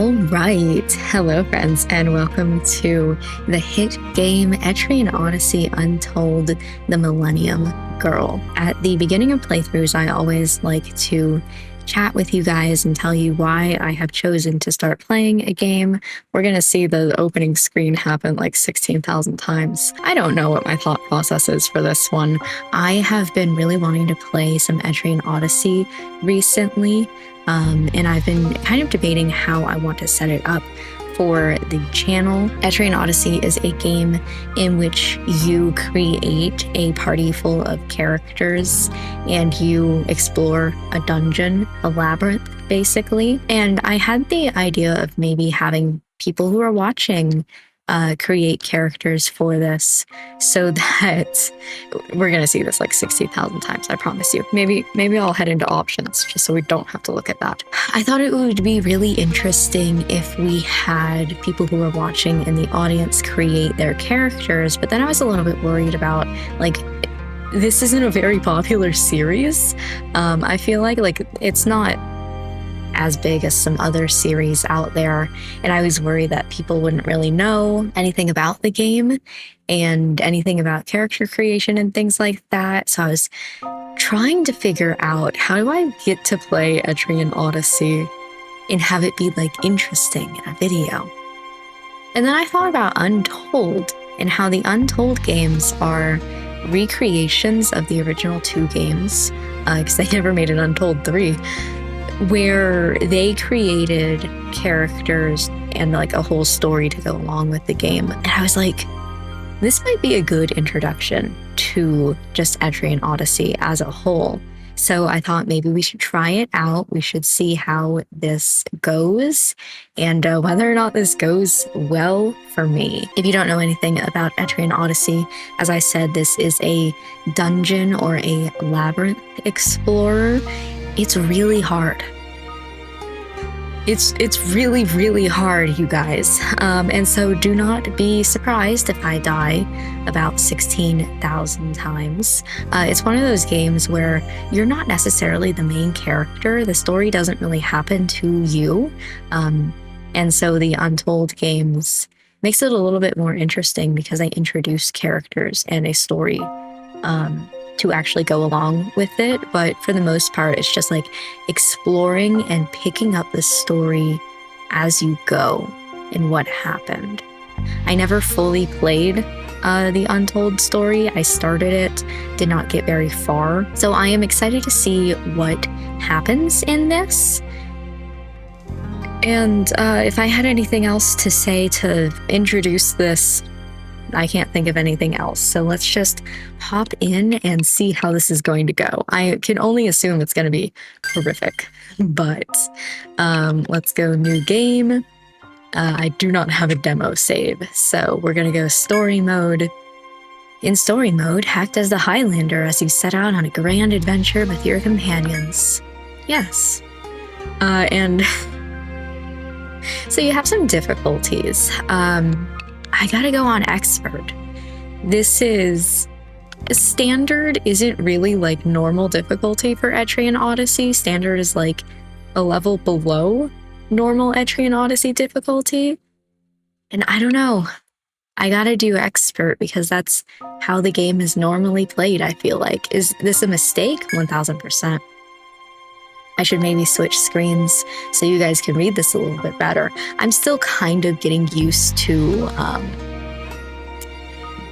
All right, hello friends, and welcome to the hit game Etrian Odyssey Untold, the Millennium Girl. At the beginning of playthroughs, I always like to chat with you guys and tell you why I have chosen to start playing a game. We're gonna see the opening screen happen like 16,000 times. I don't know what my thought process is for this one. I have been really wanting to play some Etrian Odyssey recently, and I've been kind of debating how I want to set it up for the channel. Etrian Odyssey is a game in which you create a party full of characters and you explore a dungeon, a labyrinth, basically. And I had the idea of maybe having people who are watching create characters for this so that we're gonna see this like 60,000 times, I promise you. Maybe I'll head into options just so we don't have to look at that. I thought it would be really interesting if we had people who are watching in the audience create their characters, but then I was a little bit worried about, like, this isn't a very popular series. I feel like it's not as big as some other series out there, and I was worried that people wouldn't really know anything about the game and anything about character creation and things like that. So I was trying to figure out, how do I get to play Etrian Odyssey and have it be like interesting in a video? And then I thought about Untold and how the Untold games are recreations of the original 2 games, because they never made an Untold 3, where they created characters and like a whole story to go along with the game. And I was like, this might be a good introduction to just Etrian Odyssey as a whole. So I thought maybe we should try it out. We should see how this goes and whether or not this goes well for me. If you don't know anything about Etrian Odyssey, as I said, this is a dungeon or a labyrinth explorer. It's really hard. It's really, really hard, you guys. And so do not be surprised if I die about 16,000 times. It's one of those games where you're not necessarily the main character. The story doesn't really happen to you. And so the Untold games makes it a little bit more interesting because they introduce characters and a story to actually go along with it. But for the most part, it's just like exploring and picking up the story as you go and what happened. I never fully played the Untold story. I started it, did not get very far. So I am excited to see what happens in this. And if I had anything else to say to introduce this, I can't think of anything else. So let's just hop in and see how this is going to go. I can only assume it's going to be horrific, but let's go new game. I do not have a demo save, so we're going to go story mode. In story mode, act as the Highlander as you set out on a grand adventure with your companions. Yes. And so you have some difficulties. I gotta go on expert. This is standard, isn't really like normal difficulty for Etrian Odyssey. Standard is like a level below normal Etrian Odyssey difficulty. And I don't know. I gotta do expert because that's how the game is normally played, I feel like. Is this a mistake? 1000%. I should maybe switch screens so you guys can read this a little bit better. I'm still kind of getting used to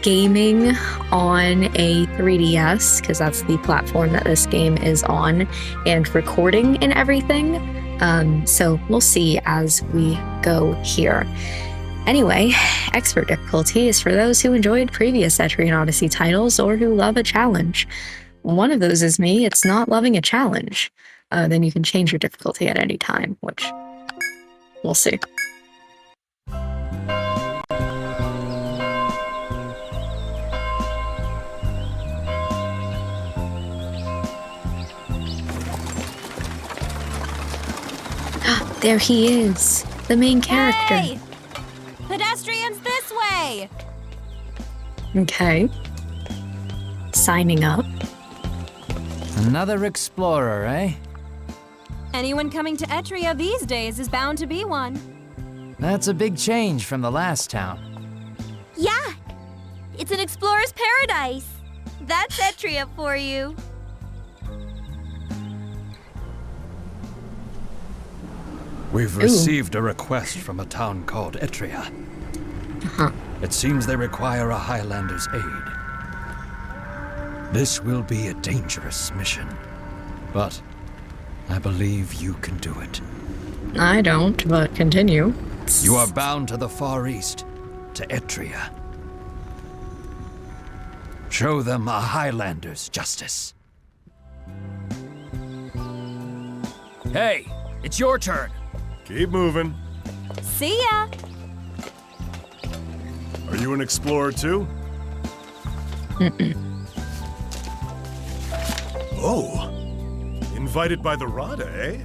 gaming on a 3DS, because that's the platform that this game is on, and recording and everything. So we'll see as we go here. Anyway, expert difficulty is for those who enjoyed previous Etrian Odyssey titles or who love a challenge. One of those is me. It's not loving a challenge. Then you can change your difficulty at any time, which we'll see. There he is, the main character. Hey! Pedestrians this way! Okay. Signing up. Another explorer, eh? Anyone coming to Etria these days is bound to be one. That's a big change from the last town. Yeah! It's an explorer's paradise! That's Etria for you. We've received a request from a town called Etria. Uh-huh. It seems they require a Highlander's aid. This will be a dangerous mission, but I believe you can do it. I don't, but continue. You are bound to the Far East, to Etria. Show them a Highlander's justice. Hey, it's your turn. Keep moving. See ya! Are you an explorer too? Oh, invited by the Rada, eh?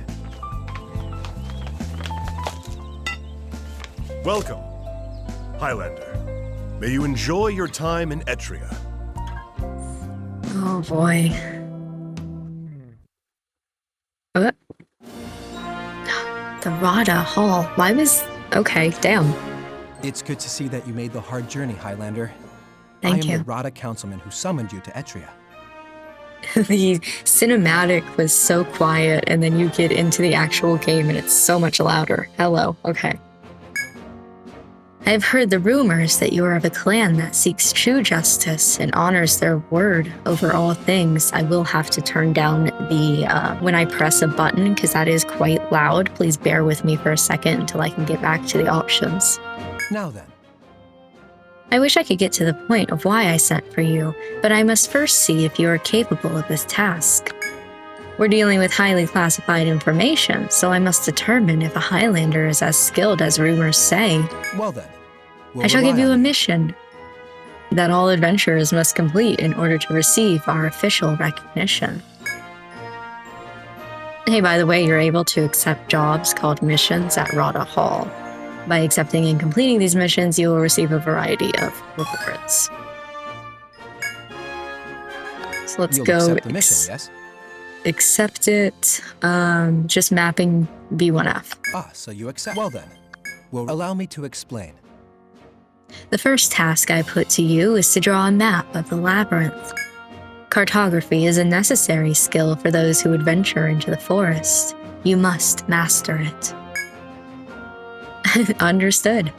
Welcome, Highlander. May you enjoy your time in Etria. Oh boy. Uh, the Rada Hall. Why was... Okay, damn. It's good to see that you made the hard journey, Highlander. Thank I am you. the Rada councilman who summoned you to Etria. The cinematic was so quiet, and then you get into the actual game and it's so much louder. Hello, okay. I've heard the rumors that you are of a clan that seeks true justice and honors their word over all things. I will have to turn down the, when I press a button, because that is quite loud. Please bear with me for a second until I can get back to the options. Now then, I wish I could get to the point of why I sent for you, but I must first see if you are capable of this task. We're dealing with highly classified information, so I must determine if a Highlander is as skilled as rumors say. well then. We'll I shall rely give you a on mission that all adventurers must complete in order to receive our official recognition. Hey, by the way, you're able to accept jobs called missions at Rada Hall. By accepting and completing these missions, you will receive a variety of rewards. So let's You'll go accept the mission, yes? accept it. Just mapping B1F. Ah, so you accept. Well then, allow me to explain. The first task I put to you is to draw a map of the labyrinth. Cartography is a necessary skill for those who adventure into the forest. You must master it. Understood.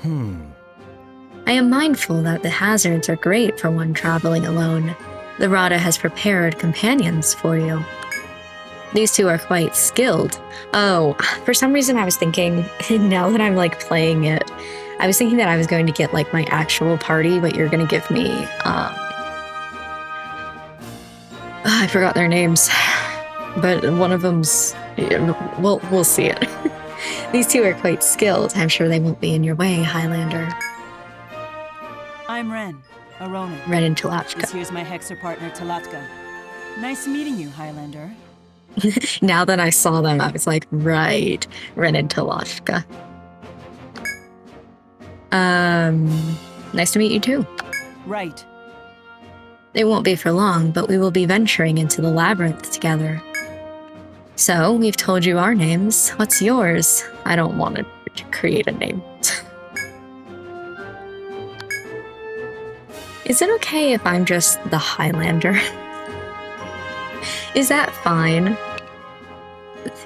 I am mindful that the hazards are great for one traveling alone. The Rada has prepared companions for you. These two are quite skilled. Oh, for some reason I was thinking, now that I'm like playing it, I was thinking that I was going to get like my actual party, but you're going to give me, I forgot their names, but one of them's, we'll see it. These two are quite skilled. I'm sure they won't be in your way, Highlander. I'm Ren, a Ronin. Ren and This Talatka. here's my Hexer partner, Talatka. Nice meeting you, Highlander. Now that I saw them, I was like, right, Ren and Talatka. Nice to meet you too. Right. It won't be for long, but we will be venturing into the labyrinth together. So, we've told you our names. What's yours? I don't want to create a name. Is it okay if I'm just the Highlander? Is that fine?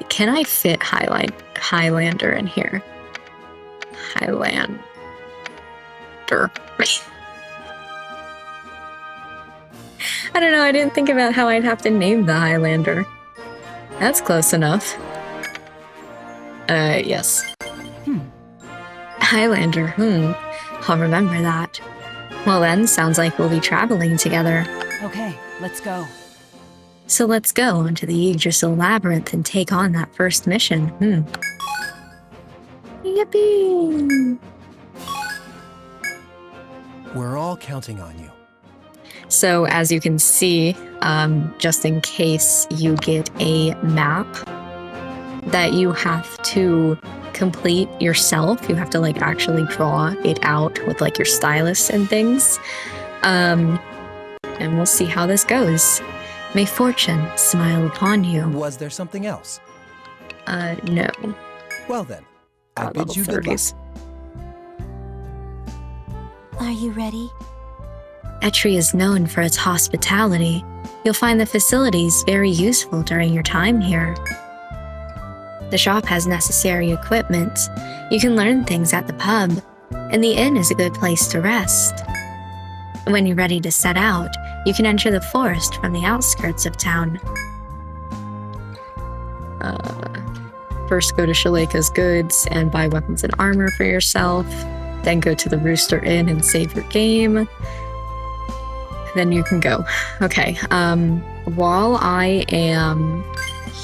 Can I fit Highlander in here? Highlander. I don't know, I didn't think about how I'd have to name the Highlander. That's close enough. Yes. Highlander, I'll remember that. Well then, sounds like we'll be traveling together. Okay, let's go. So let's go onto the Yggdrasil Labyrinth and take on that first mission. Yippee! We're all counting on you. So as you can see, just in case you get a map that you have to complete yourself, you have to like actually draw it out with like your stylus and things. And we'll see how this goes. May fortune smile upon you. Was there something else? No. Well then, I God, bid level you good luck. 30s. Are you ready? Etri is known for its hospitality. You'll find the facilities very useful during your time here. The shop has necessary equipment. You can learn things at the pub, and the inn is a good place to rest. When you're ready to set out, you can enter the forest from the outskirts of town. First go to Shaleka's Goods and buy weapons and armor for yourself. Then go to the Rooster Inn and save your game. Then you can go. Okay, while I am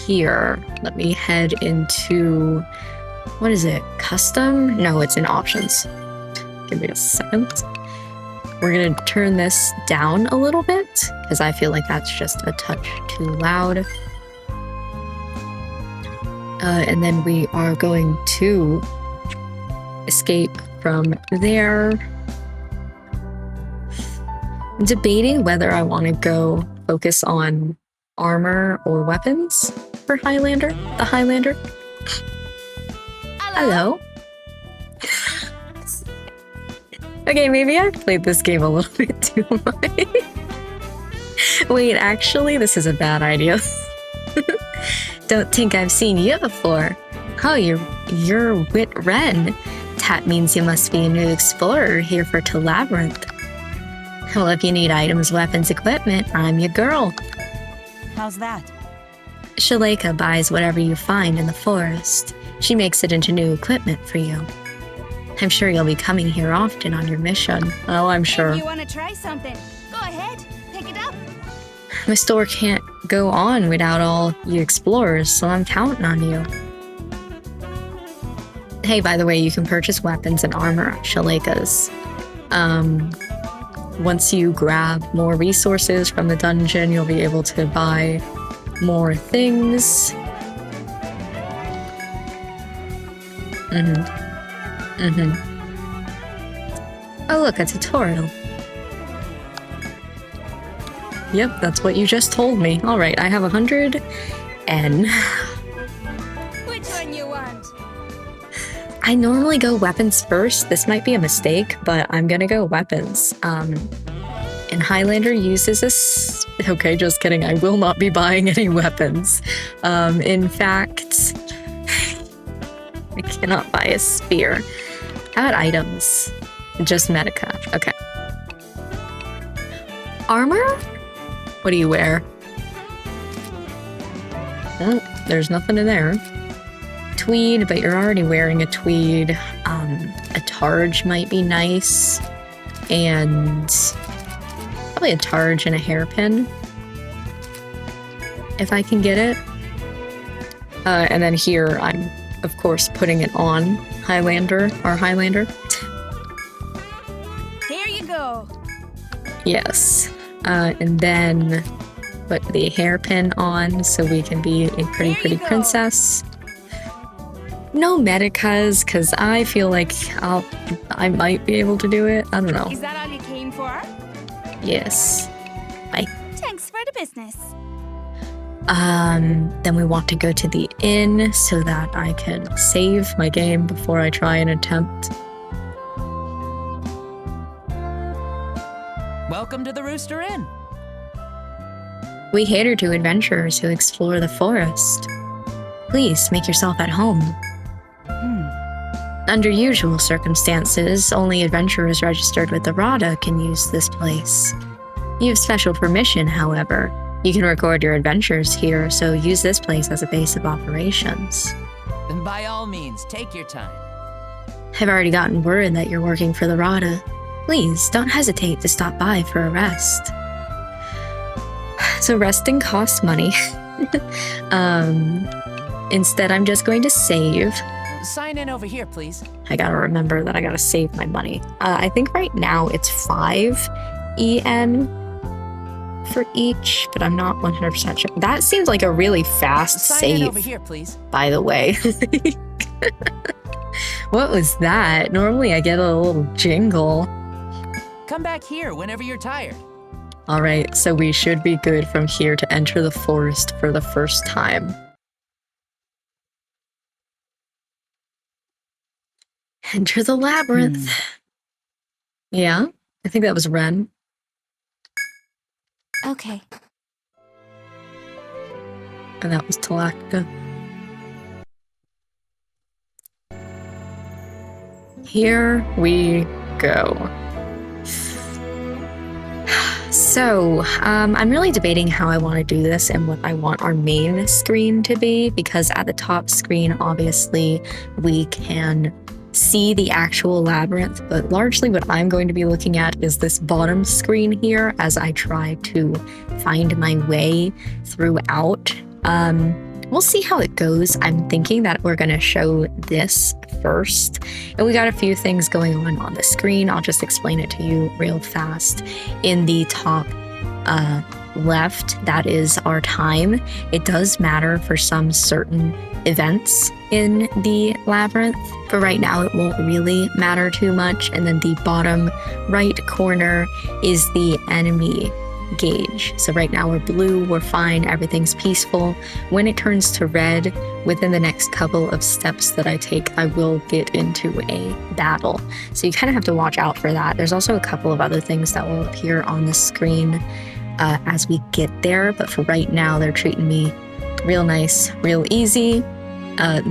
here, let me head into, what is it, custom? No, it's in options. Give me a second. We're gonna turn this down a little bit, because I feel like that's just a touch too loud. And then we are going to escape from there. I'm debating whether I want to go focus on armor or weapons for Highlander, the Highlander. Hello. Okay, maybe I've played this game a little bit too much. Wait, actually, this is a bad idea. Don't think I've seen you before. Oh, you're Whit Wren. That means you must be a new explorer here for labyrinth. Well, if you need items, weapons, equipment, I'm your girl. How's that? Shaleka buys whatever you find in the forest. She makes it into new equipment for you. I'm sure you'll be coming here often on your mission. Oh, I'm sure. If you want to try something, go ahead, pick it up. My store can't go on without all you explorers, so I'm counting on you. Hey, by the way, you can purchase weapons and armor at Shaleka's. Once you grab more resources from the dungeon, you'll be able to buy more things. Oh, look, a tutorial. Yep, that's what you just told me. All right, I have 100 and... Which one you want? I normally go weapons first. This might be a mistake, but I'm gonna go weapons. And Highlander uses this... Okay, just kidding. I will not be buying any weapons. In fact, I cannot buy a spear. How about items? Just Medica. Okay. Armor? What do you wear? Oh, there's nothing in there. Tweed, but you're already wearing a tweed. A targe might be nice. And probably a targe and a hairpin. If I can get it. And then here, I'm, of course, putting it on Highlander. Here you go. Yes. And then put the hairpin on so we can be a pretty princess. No medicas, because I feel like I might be able to do it. I don't know. Is that all you came for? Yes. Bye. Thanks for the business. Then we want to go to the inn so that I can save my game before I try and attempt. Welcome to the Rooster Inn. We cater to adventurers who explore the forest. Please make yourself at home. Under usual circumstances, only adventurers registered with the RADA can use this place. You have special permission, however. You can record your adventures here, so use this place as a base of operations. Then by all means, take your time. I've already gotten word that you're working for the RADA. Please, don't hesitate to stop by for a rest. So resting costs money. Instead, I'm just going to save. Sign in over here, please. I gotta remember that I gotta save my money. I think right now it's 5 EN for each, but I'm not 100% sure. That seems like a really fast Sign in over save, here, please. by the way. What was that? Normally I get a little jingle. Come back here whenever you're tired. All right, so we should be good from here to enter the forest for the first time. Enter the labyrinth. Yeah, I think that was Ren. Okay. And that was Talakta. Here we go. So, I'm really debating how I want to do this and what I want our main screen to be, because at the top screen, obviously, we can see the actual labyrinth, but largely what I'm going to be looking at is this bottom screen here as I try to find my way throughout. We'll see how it goes. I'm thinking that we're going to show this first, and we got a few things going on the screen. I'll just explain it to you real fast. In the top left, that is our time. It does matter for some certain events in the labyrinth, but right now it won't really matter too much. And then the bottom right corner is the enemy gauge. So right now we're blue, we're fine, everything's peaceful. When it turns to red, within the next couple of steps that I take, I will get into a battle. So you kind of have to watch out for that. There's also a couple of other things that will appear on the screen as we get there, but for right now, they're treating me real nice, real easy.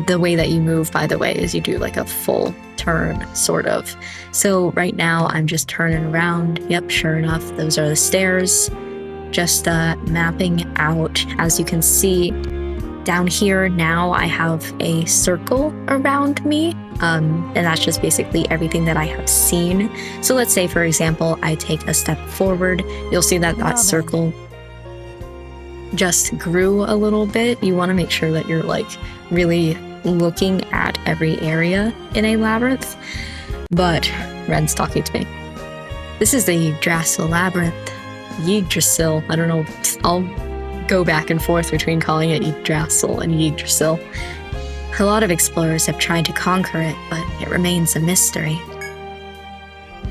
The way that you move, by the way, is you do like a full turn, sort of. So right now I'm just turning around. Yep, sure enough, those are the stairs. Just mapping out. As you can see down here now, I have a circle around me, and that's just basically everything that I have seen. So let's say, for example, I take a step forward. You'll see that that circle just grew a little bit. You want to make sure that you're like really looking at every area in a labyrinth. But Ren's talking to me. This is the Yggdrasil labyrinth. Yggdrasil. I don't know. I'll go back and forth between calling it Yggdrasil and Yggdrasil. A lot of explorers have tried to conquer it, but it remains a mystery.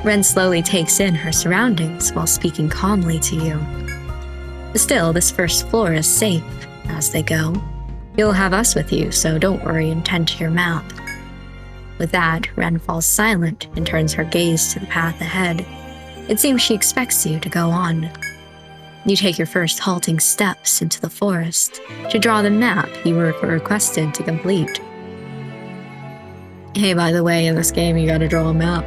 Ren slowly takes in her surroundings while speaking calmly to you. Still, this first floor is safe as they go. You'll have us with you, so don't worry and tend to your map. With that, Ren falls silent and turns her gaze to the path ahead. It seems she expects you to go on. You take your first halting steps into the forest to draw the map you were requested to complete. Hey, by the way, in this game, you gotta draw a map.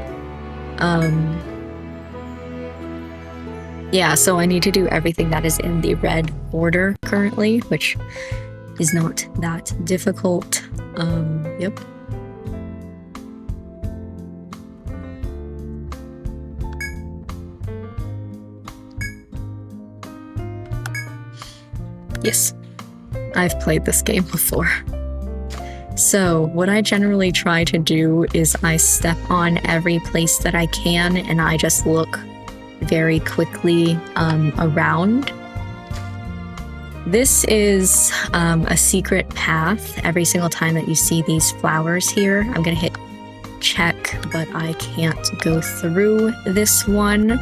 Yeah, so I need to do everything that is in the red order currently, which is not that difficult. Yep. Yes, I've played this game before. So what I generally try to do is I step on every place that I can and I just look very quickly around. This is a secret path. Every single time that you see these flowers here, I'm gonna hit check, but I can't go through this one.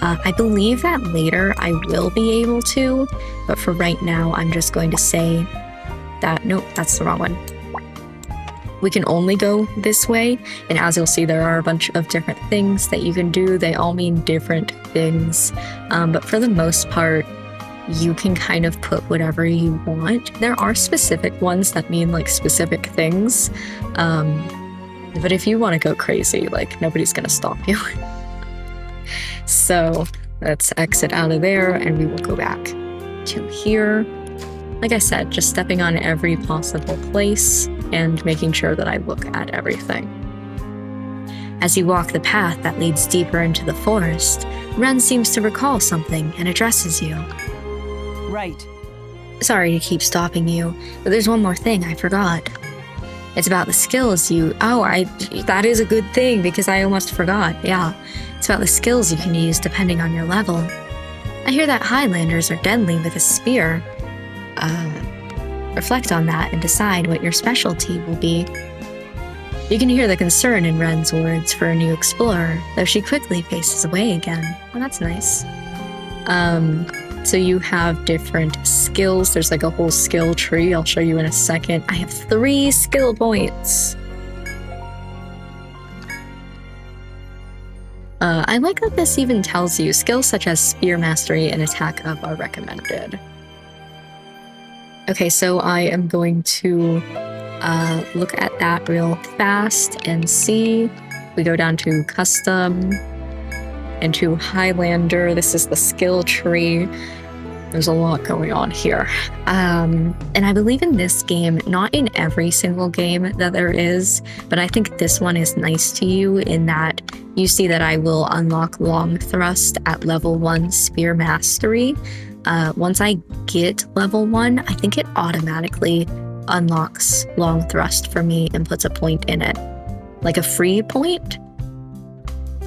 I believe that later I will be able to, but for right now, I'm just going to say that, nope, that's the wrong one. We can only go this way, and as you'll see, there are a bunch of different things that you can do. They all mean different things, but for the most part, you can kind of put whatever you want. There are specific ones that mean like specific things, but if you want to go crazy, like nobody's gonna stop you. So let's exit out of there and we will go back to here. Like I said, just stepping on every possible place and making sure that I look at everything. As you walk the path that leads deeper into the forest, Ren seems to recall something and addresses you. Right. Sorry to keep stopping you, but there's one more thing I forgot. It's about the skills you... that is a good thing because I almost forgot, yeah. It's about the skills you can use depending on your level. I hear that Highlanders are deadly with a spear. Reflect on that and decide what your specialty will be. You can hear the concern in Ren's words for a new explorer, though she quickly faces away again. Well, that's nice. So you have different skills. There's like a whole skill tree. I'll show you in a second. I have 3 skill points. I like that this even tells you skills such as spear mastery and attack up are recommended. Okay, so I am going to look at that real fast and see. We go down to custom and to Highlander. This is the skill tree. There's a lot going on here. And I believe in this game, not in every single game that there is, but I think this one is nice to you in that you see that I will unlock long thrust at level 1 spear mastery. Once I get level 1, I think it automatically unlocks long thrust for me and puts a point in it. Like a free point?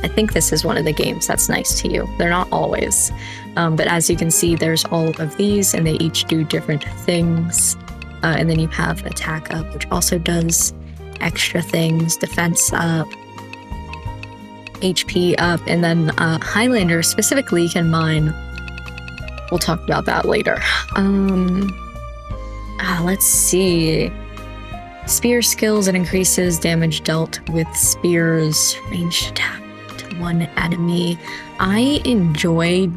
I think this is one of the games that's nice to you. They're not always. But as you can see, there's all of these and they each do different things. And then you have attack up, which also does extra things, defense up, HP up, and then Highlander specifically can mine. We'll talk about that later. Let's see. Spear skills, it increases damage dealt with spears, ranged attack to one enemy. I enjoy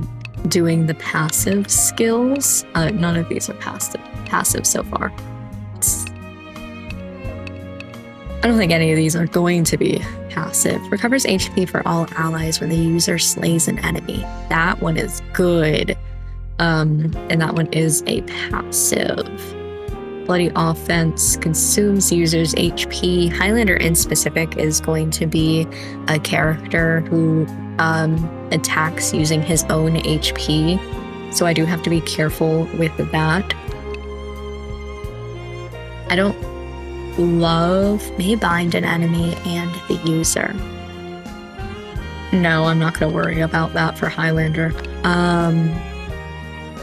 doing the passive skills. None of these are passive so far. I don't think any of these are going to be passive. Recovers HP for all allies when the user slays an enemy. That one is good. And that one is a passive. Bloody offense consumes users' HP. Highlander in specific is going to be a character who attacks using his own HP. So I do have to be careful with that. I don't love may bind an enemy and the user. No, I'm not going to worry about that for Highlander.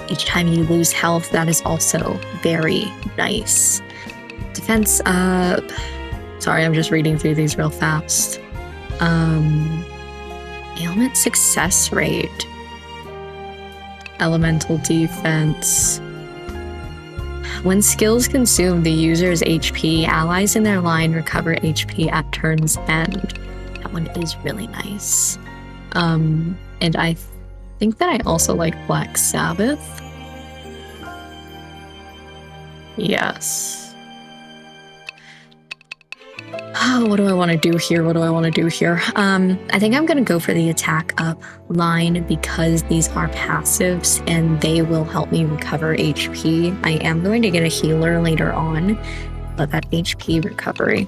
Each time you lose health, that is also very nice. Defense up. Sorry, I'm just reading through these real fast. Ailment success rate. Elemental defense. When skills consume the user's HP, allies in their line recover HP at turn's end. That one is really nice. And I think that I also like Black Sabbath. Yes. What do I want to do here? I think I'm going to go for the attack up line because these are passives and they will help me recover HP. I am going to get a healer later on, but that HP recovery.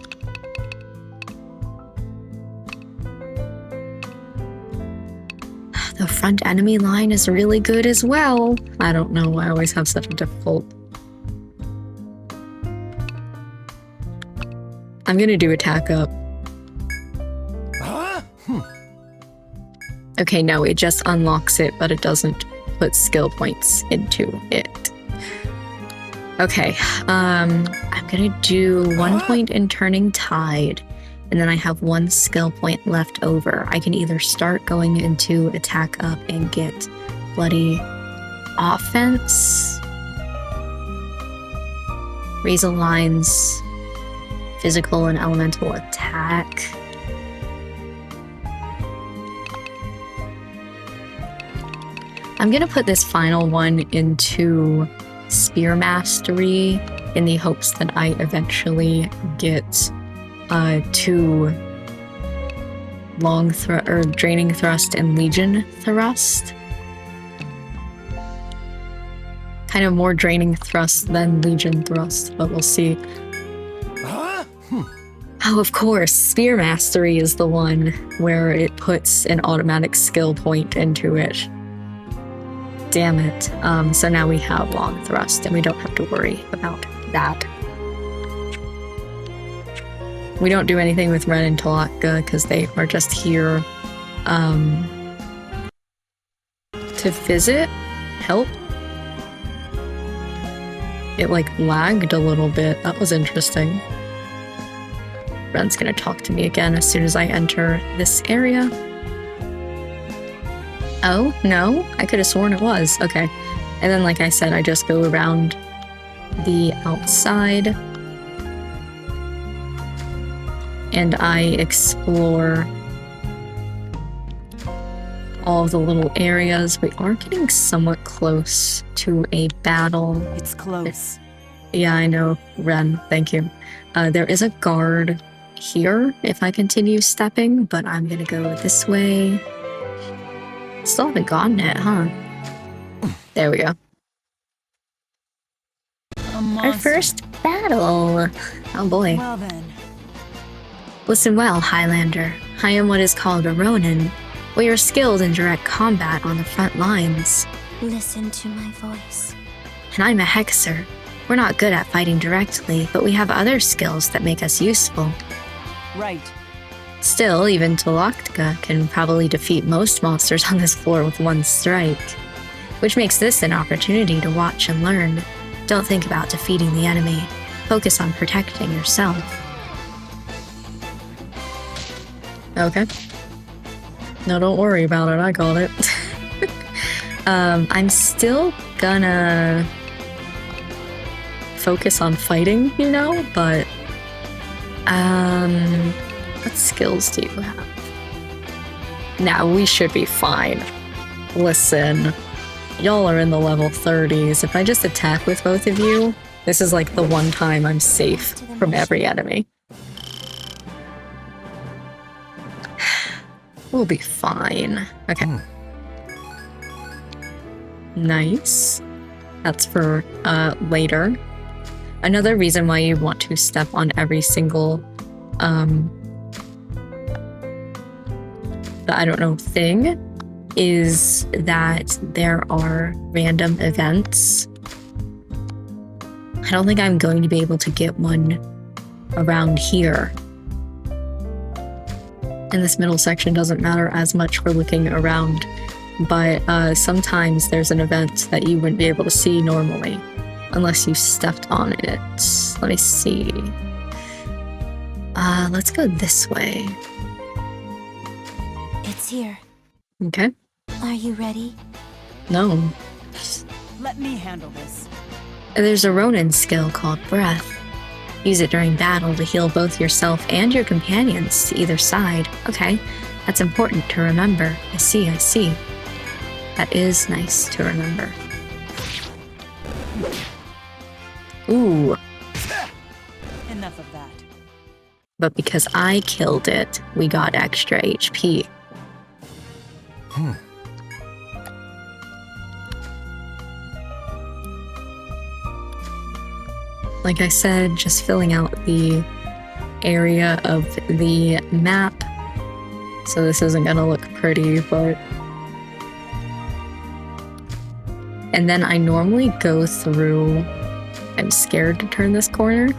The front enemy line is really good as well. I don't know, I always have such a difficult... I'm gonna do attack up. Okay, no, it just unlocks it, but it doesn't put skill points into it. Okay, I'm gonna do 1 point in Turning Tide, and then I have 1 skill point left over. I can either start going into attack up and get bloody offense, raise a line's physical and elemental attack. I'm gonna put this final one into Spear Mastery in the hopes that I eventually get to Draining Thrust and Legion Thrust. Kind of more Draining Thrust than Legion Thrust, but we'll see. Oh, of course, Spear Mastery is the one where it puts an automatic skill point into it. Damn it. So now we have Long Thrust and we don't have to worry about that. We don't do anything with Ren and Talatka because they are just here to visit, help. It like lagged a little bit. That was interesting. Ren's gonna talk to me again as soon as I enter this area. Oh, no? I could have sworn it was. Okay. And then, like I said, I just go around the outside and I explore all of the little areas. We are getting somewhat close to a battle. It's close. Yeah, I know, Ren, thank you. There is a guard here if I continue stepping, but I'm gonna go this way. Still haven't gotten it, huh? There we go. A monster. Our first battle. Oh boy. Well then. Listen well, Highlander. I am what is called a Ronin. We are skilled in direct combat on the front lines. Listen to my voice. And I'm a Hexer. We're not good at fighting directly, but we have other skills that make us useful. Right. Still, even Tolatka can probably defeat most monsters on this floor with one strike. Which makes this an opportunity to watch and learn. Don't think about defeating the enemy. Focus on protecting yourself. Okay. No, don't worry about it. I got it. I'm still gonna focus on fighting, you know, but what skills do you have? Now, we should be fine. Listen, y'all are in the level 30s. If I just attack with both of you, this is like the one time I'm safe from every enemy. We'll be fine. Okay. Nice. That's for later. Another reason why you want to step on every single I don't know, thing is that there are random events. I don't think I'm going to be able to get one around here. And this middle section doesn't matter as much for looking around, but sometimes there's an event that you wouldn't be able to see normally unless you stepped on it. Let me see. Let's go this way. It's here. Okay. Are you ready? No. Let me handle this. There's a Ronin skill called Breath. Use it during battle to heal both yourself and your companions to either side. Okay, that's important to remember. I see. That is nice to remember. Ooh. Enough of that. But because I killed it, we got extra HP. Like I said, just filling out the area of the map. So this isn't gonna look pretty, but... And then I normally go through... I'm scared to turn this corner.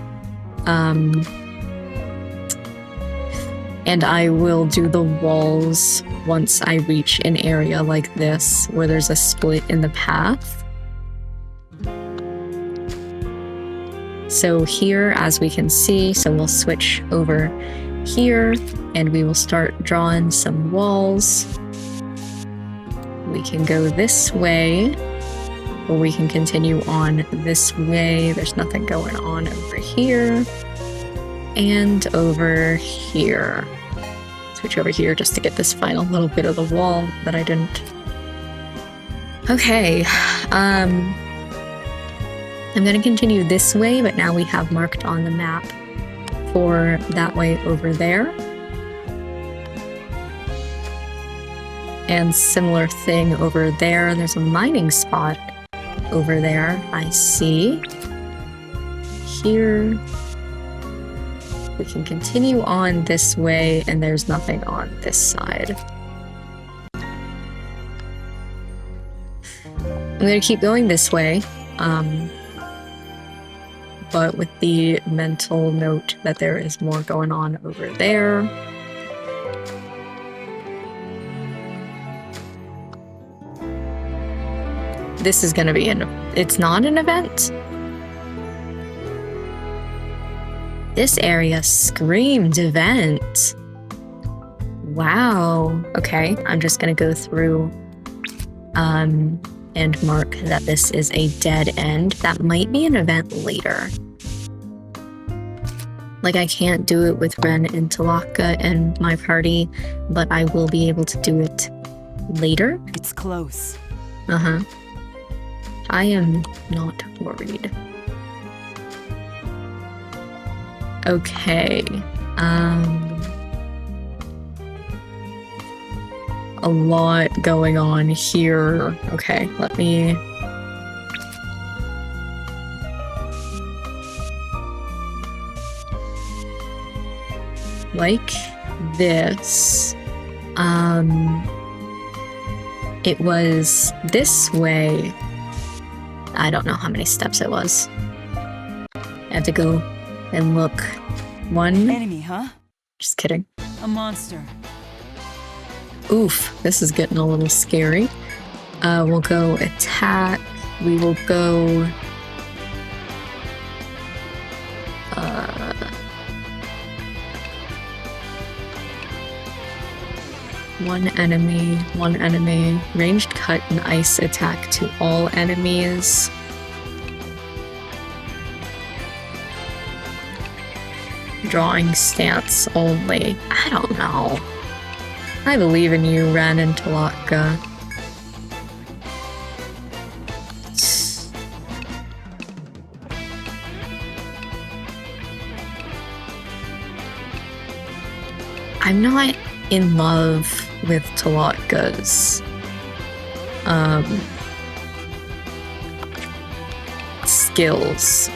And I will do the walls once I reach an area like this, where there's a split in the path. So here, as we can see, so we'll switch over here and we will start drawing some walls. We can go this way, or we can continue on this way. There's nothing going on over here. And over here. Switch over here just to get this final little bit of the wall that I didn't. Okay, I'm gonna continue this way, but now we have marked on the map for that way over there. And similar thing over there. There's a mining spot over there, I see. Here. We can continue on this way, and there's nothing on this side. I'm gonna keep going this way, but with the mental note that there is more going on over there. This is gonna be it's not an event? This area screamed event. Wow. Okay, I'm just gonna go through and mark that this is a dead end. That might be an event later. Like, I can't do it with Ren and Tolatka and my party, but I will be able to do it later. It's close. Uh-huh. I am not worried. Okay. A lot going on here. Okay, let me... Like this. It was this way. I don't know how many steps it was. I have to go and look. One. Enemy, huh? Just kidding. A monster. Oof, this is getting a little scary. We'll go attack. We will go... one enemy. Ranged cut and ice attack to all enemies. Drawing stance only. I don't know. I believe in you, Ren and Talatka. I'm not in love with Talatka's skills.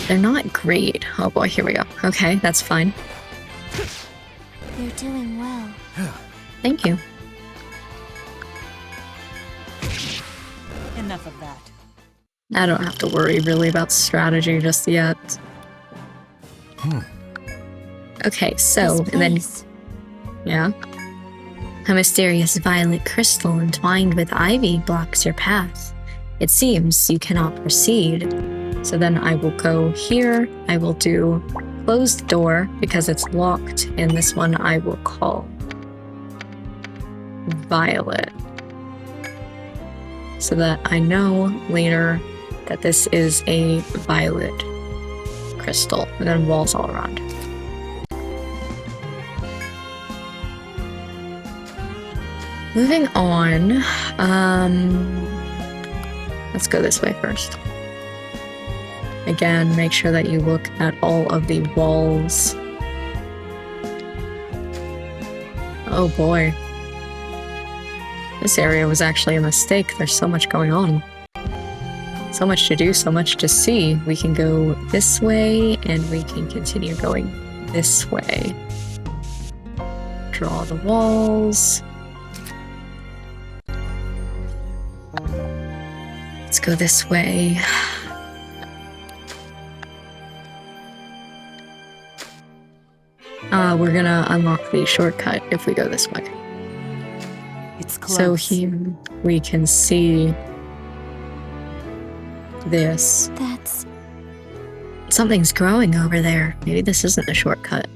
They're not great. Oh boy, here we go. Okay, that's fine. You're doing well. Thank you. Enough of that. I don't have to worry really about strategy just yet. Okay, so, This and then, place. yeah. A mysterious violet crystal entwined with ivy blocks your path. It seems you cannot proceed. So then I will go here. I will do closed door because it's locked, and this one I will call violet. So that I know later that this is a violet crystal, and then walls all around. Moving on, let's go this way first. Again, make sure that you look at all of the walls. Oh boy. This area was actually a mistake. There's so much going on. So much to do, so much to see. We can go this way, and we can continue going this way. Draw the walls. Let's go this way. We're gonna unlock the shortcut if we go this way. It's close. So here we can see this. That's... Something's growing over there. Maybe this isn't a shortcut.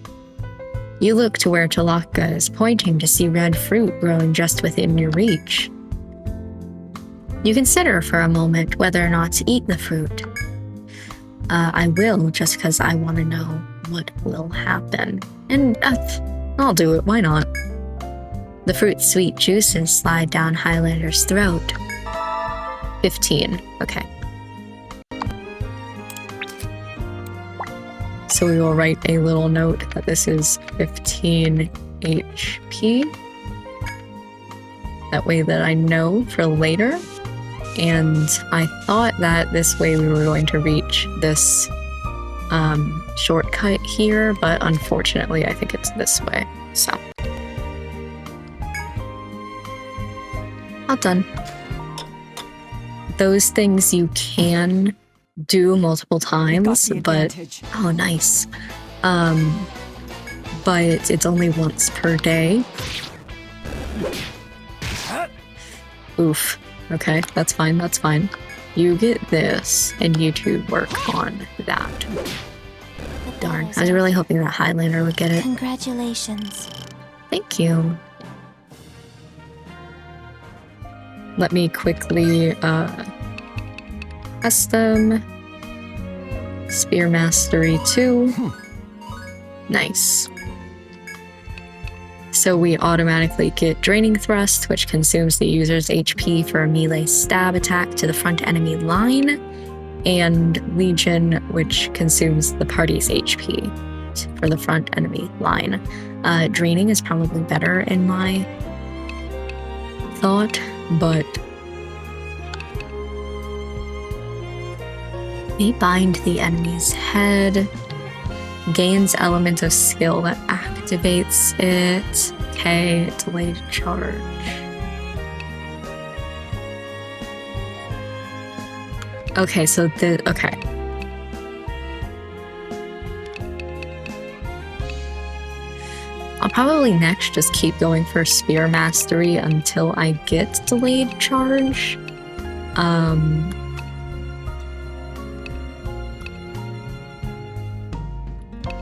You look to where Talatka is pointing to see red fruit growing just within your reach. You consider for a moment whether or not to eat the fruit. I will, just because I want to know what will happen. And I'll do it, why not? The fruit's sweet juices slide down Highlander's throat. 15, okay. So we will write a little note that this is 15 HP. That way that I know for later. And I thought that this way we were going to reach this shortcut here, but unfortunately I think it's this way, so. All done. Those things you can do multiple times, Got the but advantage. oh nice. But it's only once per day. Oof. Okay, that's fine, that's fine. You get this, and you two work on that. Darn, I was really hoping that Highlander would get it. Congratulations. Thank you. Let me quickly, custom. Spear Mastery 2. Nice. So we automatically get Draining Thrust, which consumes the user's HP for a melee stab attack to the front enemy line, and Legion, which consumes the party's HP for the front enemy line. Draining is probably better in my thought, but they bind the enemy's head, gains element of skill that activates it. Okay, delayed charge. Okay, so okay. I'll probably next just keep going for Spear Mastery until I get delayed charge.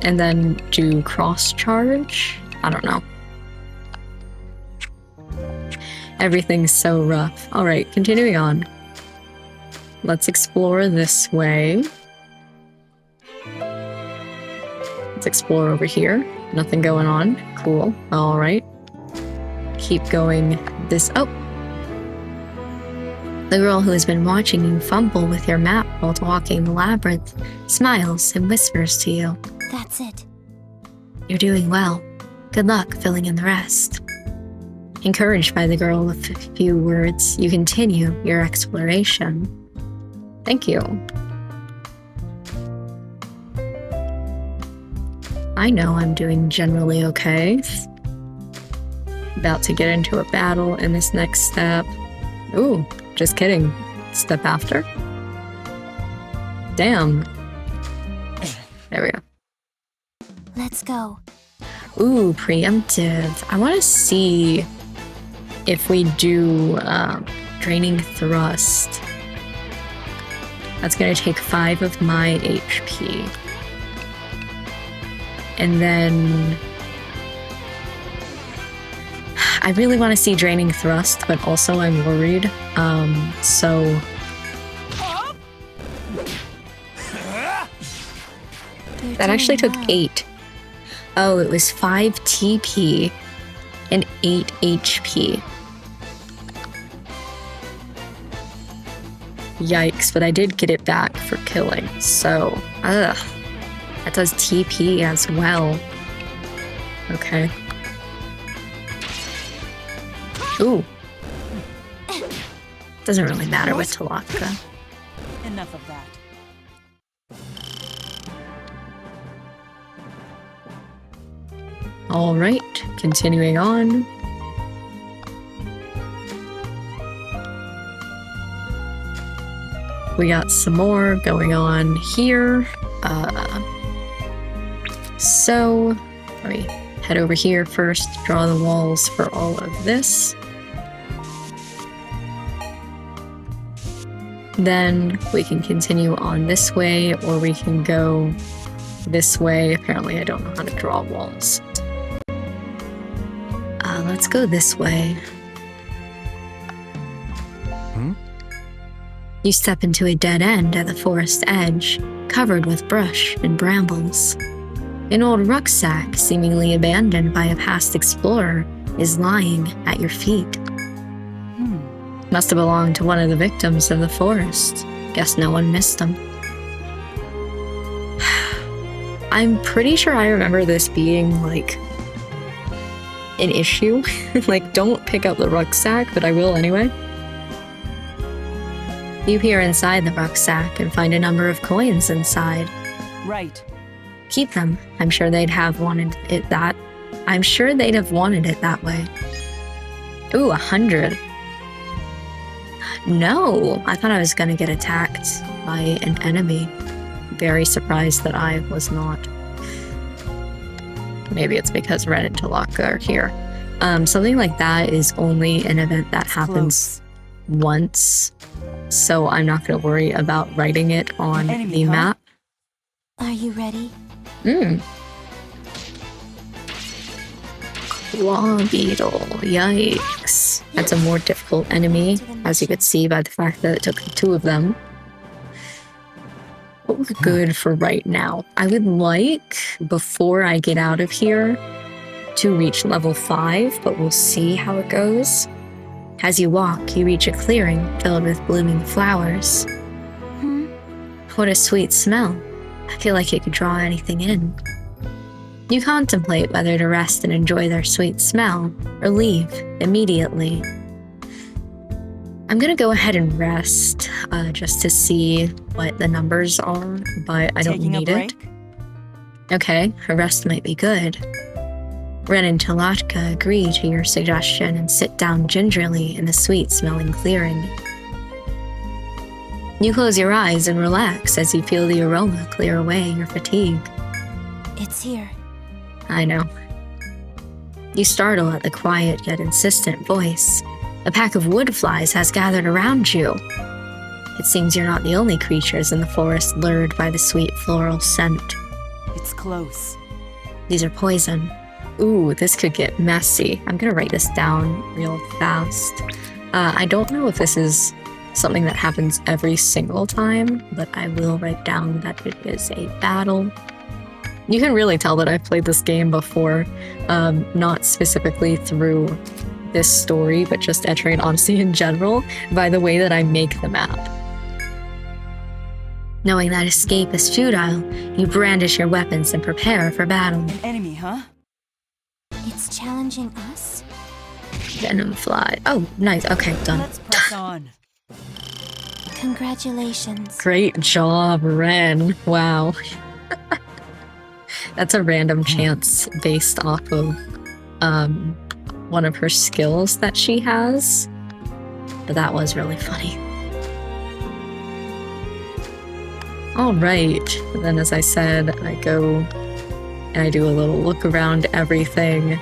And then do cross charge. I don't know. Everything's so rough. All right, continuing on. Let's explore this way. Let's explore over here. Nothing going on. Cool. All right. Keep going this. Oh. The girl who has been watching you fumble with your map while walking the labyrinth smiles and whispers to you. That's it. You're doing well. Good luck filling in the rest. Encouraged by the girl with a few words, you continue your exploration. Thank you. I know I'm doing generally okay. About to get into a battle in this next step. Ooh, just kidding. Step after? Damn. There we go. Let's go. Ooh, preemptive. I want to see if we do Draining Thrust. That's going to take 5 of my HP. And then I really want to see Draining Thrust, but also I'm worried. So that actually took 8. Oh, it was 5 TP and 8 HP. Yikes, but I did get it back for killing, so that does TP as well. Okay. Ooh. Doesn't really matter with Talatka. Enough of that. Alright, continuing on. We got some more going on here. So, let me head over here first, draw the walls for all of this. Then we can continue on this way, or we can go this way. Apparently I don't know how to draw walls. Let's go this way. You step into a dead end at the forest edge, covered with brush and brambles. An old rucksack, seemingly abandoned by a past explorer, is lying at your feet. Must have belonged to one of the victims of the forest. Guess no one missed him. I'm pretty sure I remember this being, like, an issue. Like, don't pick up the rucksack, but I will anyway. You peer inside the rucksack and find a number of coins inside. Right. Keep them. I'm sure they'd have wanted it that. I'm sure they'd have wanted it that way. Ooh, 100. No, I thought I was gonna get attacked by an enemy. Very surprised that I was not. Maybe it's because Red and Talaka are here. Something like that is only an event that happens once, so I'm not going to worry about writing it on the map. Are you ready? Claw Beetle, yikes. That's a more difficult enemy, as you could see by the fact that it took 2 of them. But we're good for right now. I would like, before I get out of here, to reach level 5, but we'll see how it goes. As you walk, you reach a clearing filled with blooming flowers. What a sweet smell. I feel like it could draw anything in. You contemplate whether to rest and enjoy their sweet smell, or leave immediately. I'm gonna go ahead and rest, just to see what the numbers are, but I don't Taking need a it. break? Okay, a rest might be good. Ren and Talatka agree to your suggestion and sit down gingerly in the sweet-smelling clearing. You close your eyes and relax as you feel the aroma clear away your fatigue. It's here. I know. You startle at the quiet yet insistent voice. A pack of wood flies has gathered around you. It seems you're not the only creatures in the forest lured by the sweet floral scent. It's close. These are poison. Ooh, this could get messy. I'm gonna write this down real fast. I don't know if this is something that happens every single time, but I will write down that it is a battle. You can really tell that I've played this game before, not specifically through this story, but just Etrian Odyssey in general, by the way that I make the map. Knowing that escape is futile, you brandish your weapons and prepare for battle. An enemy, huh? It's challenging us? Venom fly. Oh, nice. Okay, done. Let's press on. Congratulations. Great job, Ren. Wow. That's a random chance based off of one of her skills that she has. But that was really funny. Alright. Then as I said, I go and I do a little look around everything.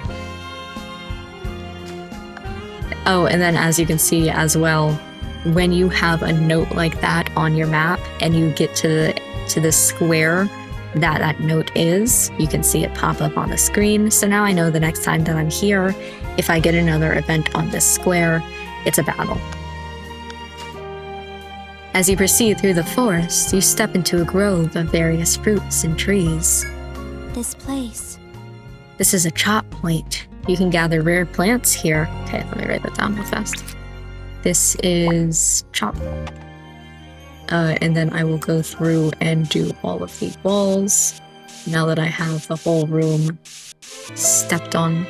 Oh, and then as you can see as well, when you have a note like that on your map and you get to the square that note is, you can see it pop up on the screen. So now I know the next time that I'm here, if I get another event on this square, it's a battle. As you proceed through the forest, you step into a grove of various fruits and trees. This place. This is a chop point. You can gather rare plants here. Okay, let me write that down real fast. This is chop. And then I will go through and do all of the walls now that I have the whole room stepped on.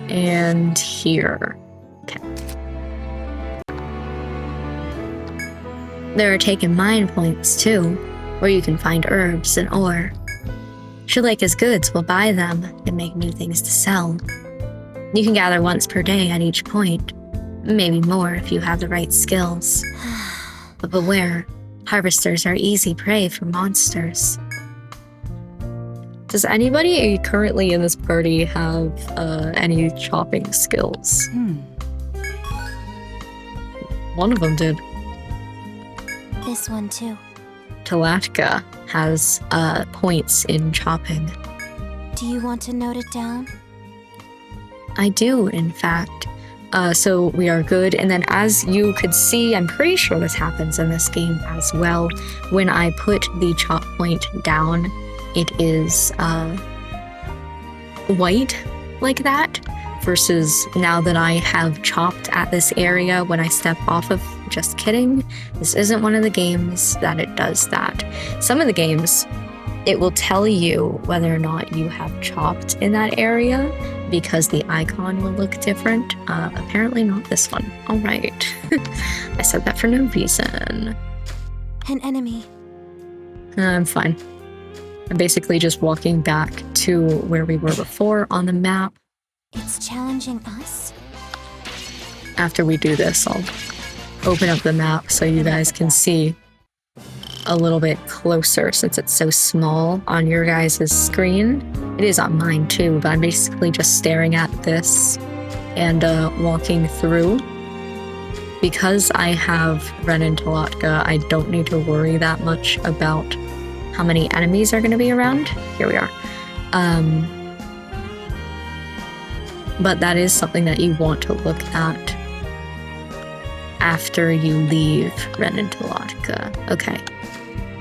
And here. Okay. There are taken mine points too, where you can find herbs and ore. Shuleka's goods will buy them and make new things to sell. You can gather once per day at each point, maybe more if you have the right skills. But beware, harvesters are easy prey for monsters. Does anybody currently in this party have any chopping skills? One of them did. This one too. Talatka has points in chopping. Do you want to note it down? I do, in fact. So we are good. And then as you could see, I'm pretty sure this happens in this game as well. When I put the chop point down, it is white like that. Versus now that I have chopped at this area when I step off of, just kidding. This isn't one of the games that it does that. Some of the games, it will tell you whether or not you have chopped in that area because the icon will look different. Apparently not this one. All right. I said that for no reason. An enemy. I'm fine. I'm basically just walking back to where we were before on the map. It's challenging us? After we do this, I'll open up the map so you guys can see a little bit closer since it's so small on your guys' screen. It is on mine too, but I'm basically just staring at this and walking through. Because I have Ren and Talatka, I don't need to worry that much about how many enemies are going to be around. Here we are. But that is something that you want to look at after you leave Ren and Talatka. Okay.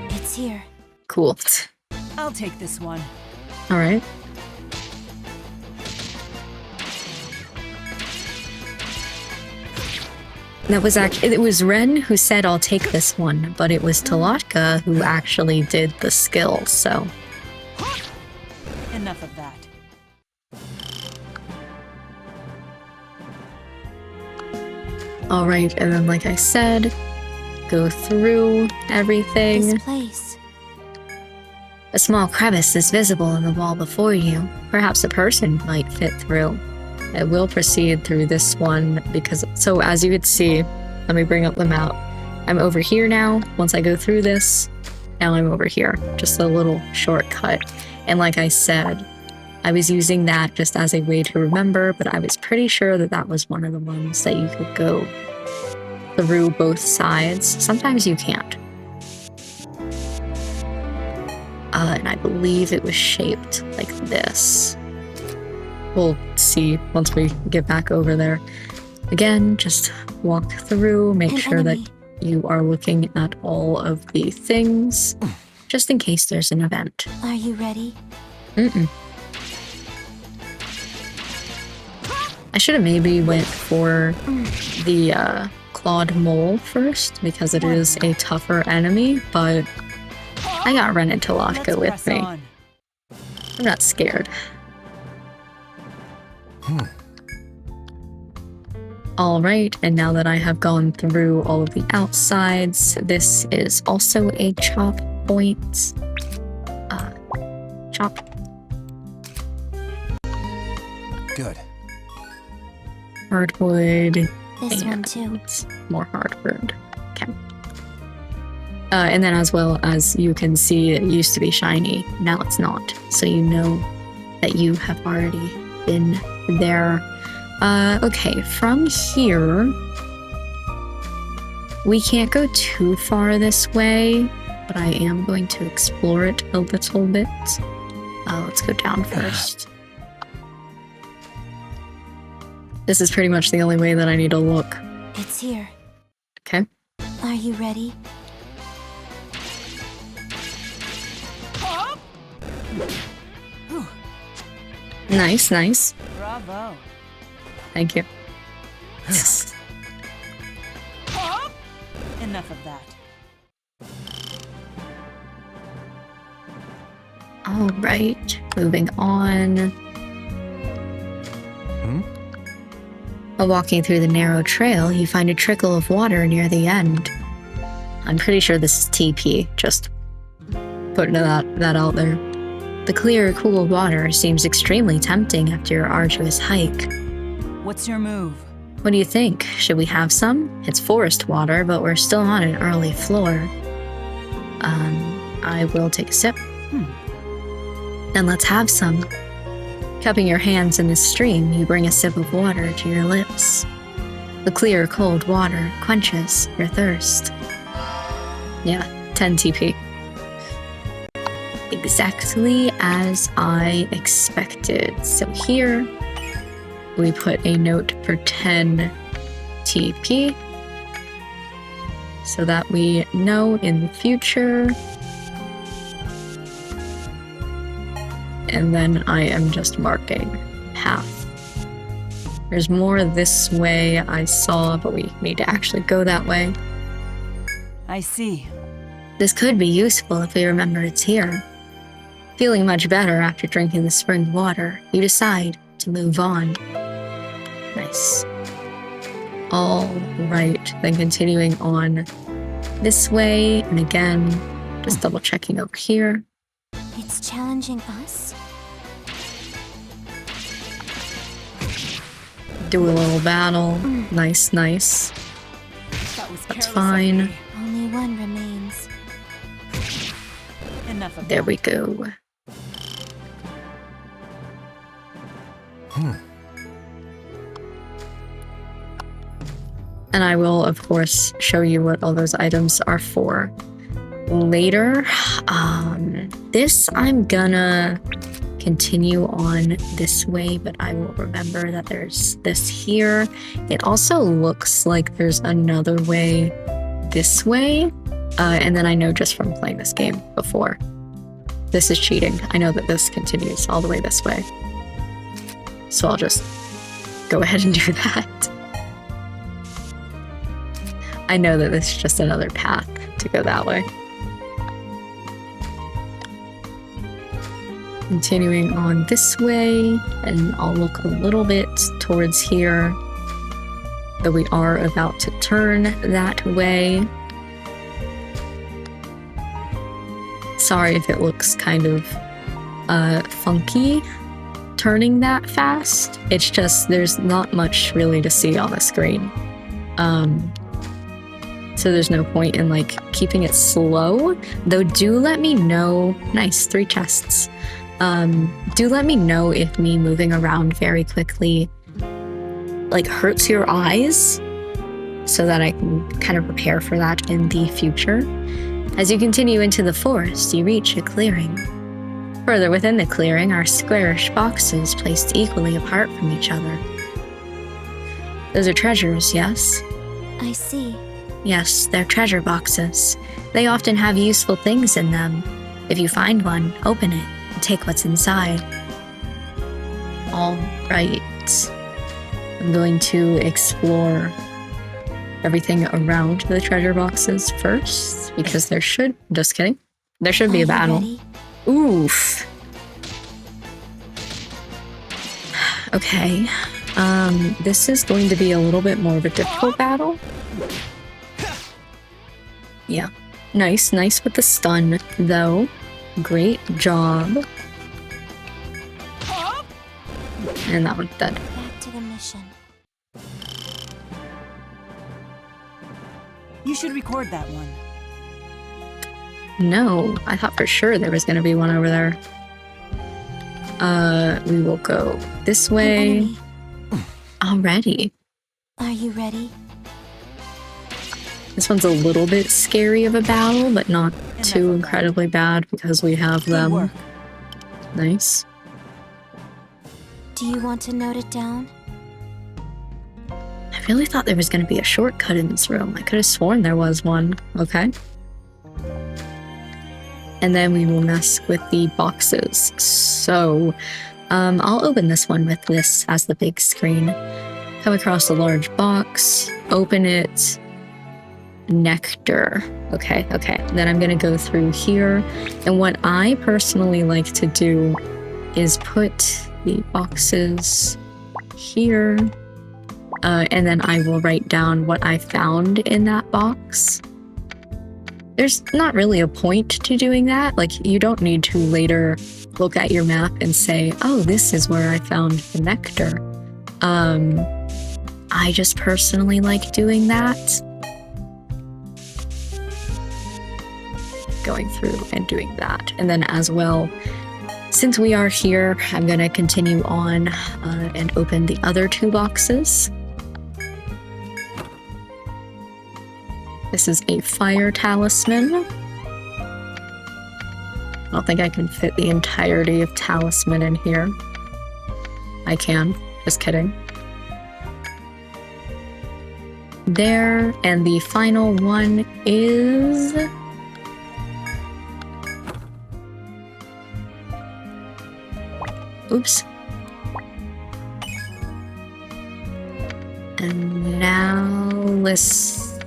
It's here. Cool. I'll take this one. All right. That was actually, it was Ren who said, I'll take this one, but it was Talatka who actually did the skill, so. Enough of that. Alright, and then like I said, go through everything. This place. A small crevice is visible in the wall before you. Perhaps a person might fit through. I will proceed through this one because, so as you could see, let me bring up the map. I'm over here now. Once I go through this, now I'm over here. Just a little shortcut. And like I said, I was using that just as a way to remember, but I was pretty sure that that was one of the ones that you could go through both sides. Sometimes you can't. And I believe it was shaped like this. We'll see once we get back over there. Again, just walk through, make sure that you are looking at all of the things, just in case there's an event. Are you ready? Mm-mm. I should have maybe went for the clawed mole first, because it is a tougher enemy, but I got Ren and Talatka with me. On. I'm not scared. Alright, and now that I have gone through all of the outsides, this is also a chop point. Chop. Good. Hardwood. This one too. More hardwood. Okay. And then as well as you can see, it used to be shiny. Now it's not. So you know that you have already been there. Okay, from here, we can't go too far this way, but I am going to explore it a little bit. Let's go down first. This is pretty much the only way that I need to look. It's here. Okay. Are you ready? Nice, nice. Bravo. Thank you. Enough of that. All right, moving on. While walking through the narrow trail, you find a trickle of water near the end. I'm pretty sure this is TP, just putting that out there. The clear, cool water seems extremely tempting after your arduous hike. What's your move? What do you think? Should we have some? It's forest water, but we're still on an early floor. I will take a sip. Then let's have some. Cupping your hands in the stream, you bring a sip of water to your lips. The clear, cold water quenches your thirst. Yeah, 10 TP. Exactly as I expected. So here, we put a note for 10 TP so that we know in the future. And then I am just marking half. There's more this way I saw, but we need to actually go that way. I see. This could be useful if we remember it's here. Feeling much better after drinking the spring water, you decide to move on. Nice. All right, then continuing on this way, and again, just double checking over here. It's challenging us? Do a little battle. Nice, nice. That was That's careless of fine. me. Only one remains. Enough of There that. we go. And I will, of course, show you what all those items are for later. This I'm gonna continue on this way, but I will remember that there's this here. It also looks like there's another way this way. And then I know just from playing this game before, this is cheating. I know that this continues all the way this way. So I'll just go ahead and do that. I know that this is just another path to go that way. Continuing on this way, and I'll look a little bit towards here, though we are about to turn that way. Sorry if it looks kind of funky turning that fast. It's just there's not much really to see on the screen. So there's no point in like keeping it slow. Though do let me know. Nice, 3 chests. Do let me know if me moving around very quickly like hurts your eyes, so that I can kind of prepare for that in the future. As you continue into the forest, you reach a clearing. Further within the clearing are squarish boxes placed equally apart from each other. Those are treasures, yes? I see. Yes, they're treasure boxes. They often have useful things in them. If you find one, open it and take what's inside. All right. I'm going to explore everything around the treasure boxes first, because there should... Just kidding. There should be a battle. Ready? Oof. Okay. This is going to be a little bit more of a difficult battle. Yeah. Nice with the stun, though. Great job. And that one's dead. Back to the mission. You should record that one. No, I thought for sure there was going to be one over there. We will go this way. Enemy. Already. Are you ready? This one's a little bit scary of a battle, but not too incredibly bad because we have Good them. work. Nice. Do you want to note it down? I really thought there was going to be a shortcut in this room. I could have sworn there was one. Okay. And then we will mess with the boxes. So, I'll open this one with this as the big screen. Come across a large box, open it, nectar. Okay. Then I'm gonna go through here. And what I personally like to do is put the boxes here. And then I will write down what I found in that box. There's not really a point to doing that. Like, you don't need to later look at your map and say, oh, this is where I found the nectar. I just personally like doing that. Going through and doing that. And then as well, since we are here, I'm gonna continue on and open the other 2 boxes. This is a fire talisman. I don't think I can fit the entirety of talisman in here. I can, just kidding. There, and the final one is... Oops. And now this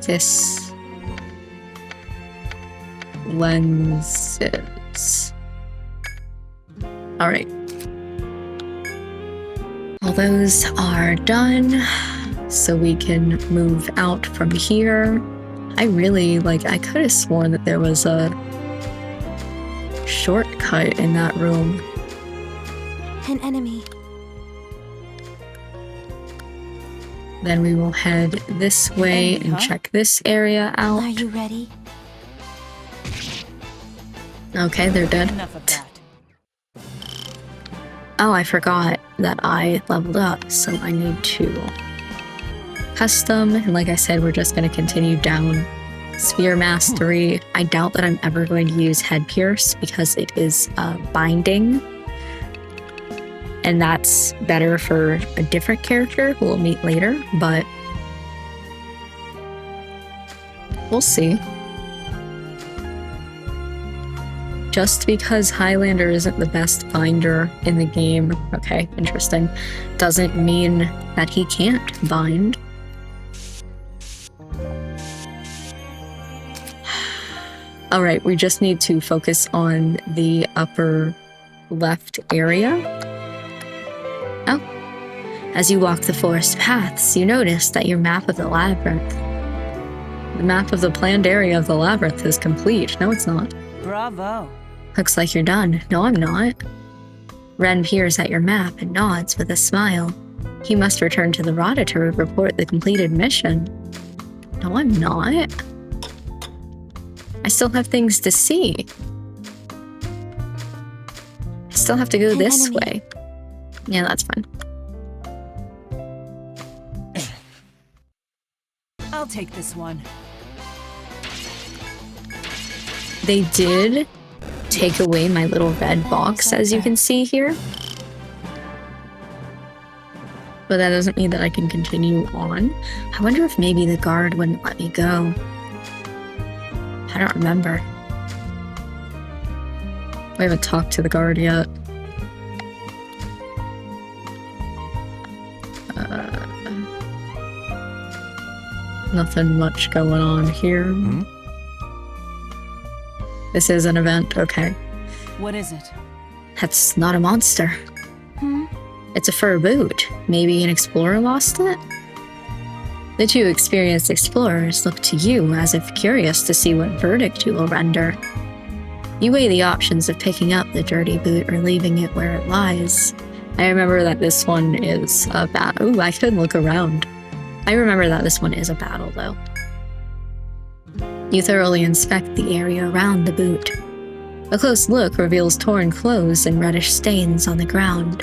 lenses. All right. Well, those are done, so we can move out from here. I could have sworn that there was a shortcut in that room. An enemy. Then we will head this way and check this area out. Are you ready? Okay, they're dead. Enough of that. Oh, I forgot that I leveled up, so I need to custom. And like I said, we're just going to continue down. Sphere Mastery. I doubt that I'm ever going to use Head Pierce because it is binding. And that's better for a different character who we'll meet later, but we'll see. Just because Highlander isn't the best binder in the game, okay, interesting, doesn't mean that he can't bind. Alright, we just need to focus on the upper left area. Oh. As you walk the forest paths, you notice that your map of the labyrinth, the map of the planned area of the labyrinth, is complete. No, it's not. Bravo. Looks like you're done. No, I'm not. Ren peers at your map and nods with a smile. He must return to the Rada to report the completed mission. No, I'm not. I still have things to see. I still have to go this way. Yeah, that's fine. I'll take this one. They did take away my little red box, as you can see here. But that doesn't mean that I can continue on. I wonder if maybe the guard wouldn't let me go. I don't remember. I haven't talked to the guard yet. Nothing much going on here. Hmm? This is an event, okay. What is it? That's not a monster. It's a fur boot. Maybe an explorer lost it? The two experienced explorers look to you as if curious to see what verdict you will render. You weigh the options of picking up the dirty boot or leaving it where it lies. I remember that this one is a battle. Ooh, I could look around. I remember that this one is a battle, though. You thoroughly inspect the area around the boot. A close look reveals torn clothes and reddish stains on the ground.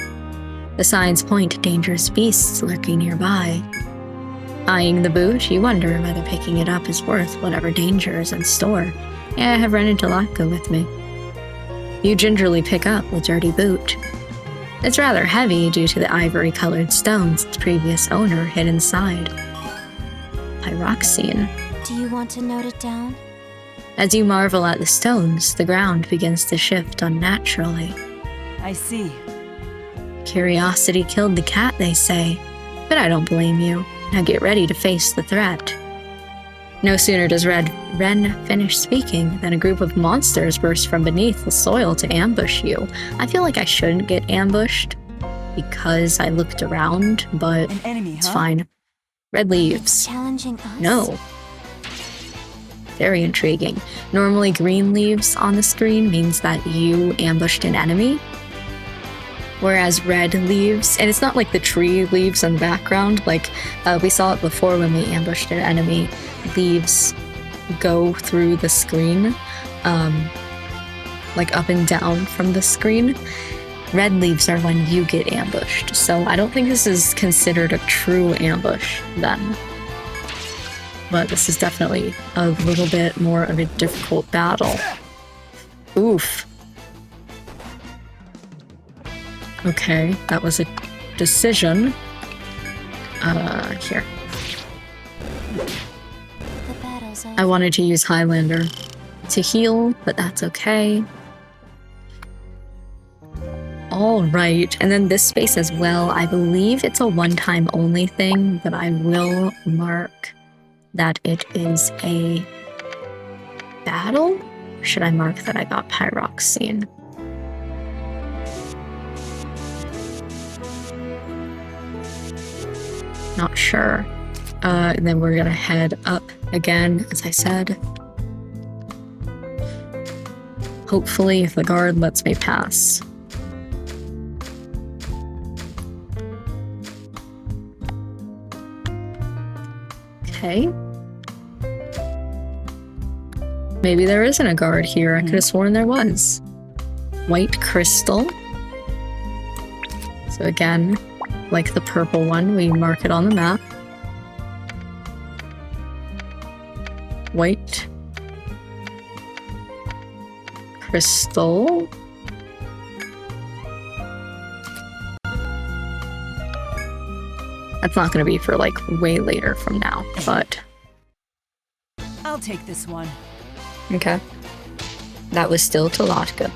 The signs point to dangerous beasts lurking nearby. Eyeing the boot, you wonder whether picking it up is worth whatever danger is in store. Yeah, I have run into Latka with me. You gingerly pick up the dirty boot. It's rather heavy due to the ivory-colored stones its previous owner hid inside. Pyroxene. Do you want to note it down? As you marvel at the stones, the ground begins to shift unnaturally. I see. Curiosity killed the cat, they say, but I don't blame you. Now get ready to face the threat. No sooner does Ren finish speaking than a group of monsters burst from beneath the soil to ambush you. I feel like I shouldn't get ambushed because I looked around, but An enemy, it's huh? fine. Red leaves. Challenging us? No. Very intriguing. Normally green leaves on the screen means that you ambushed an enemy, whereas red leaves, and it's not like the tree leaves in the background, like we saw it before when we ambushed an enemy, leaves go through the screen, like up and down from the screen. Red leaves are when you get ambushed, so I don't think this is considered a true ambush then. But this is definitely a little bit more of a difficult battle. Oof. Okay, that was a decision. Here. The battle's over. I wanted to use Highlander to heal, but that's okay. Alright, and then this space as well. I believe it's a one-time only thing, but I will mark that it is a battle? Or should I mark that I got Pyroxene? Not sure. And then we're gonna head up again, as I said. Hopefully, if the guard lets me pass. Okay. Maybe there isn't a guard here. I could have sworn there was. White crystal. So again, like the purple one, we mark it on the map. White crystal. That's not going to be for like way later from now, but I'll take this one. okay. That was still Talatka.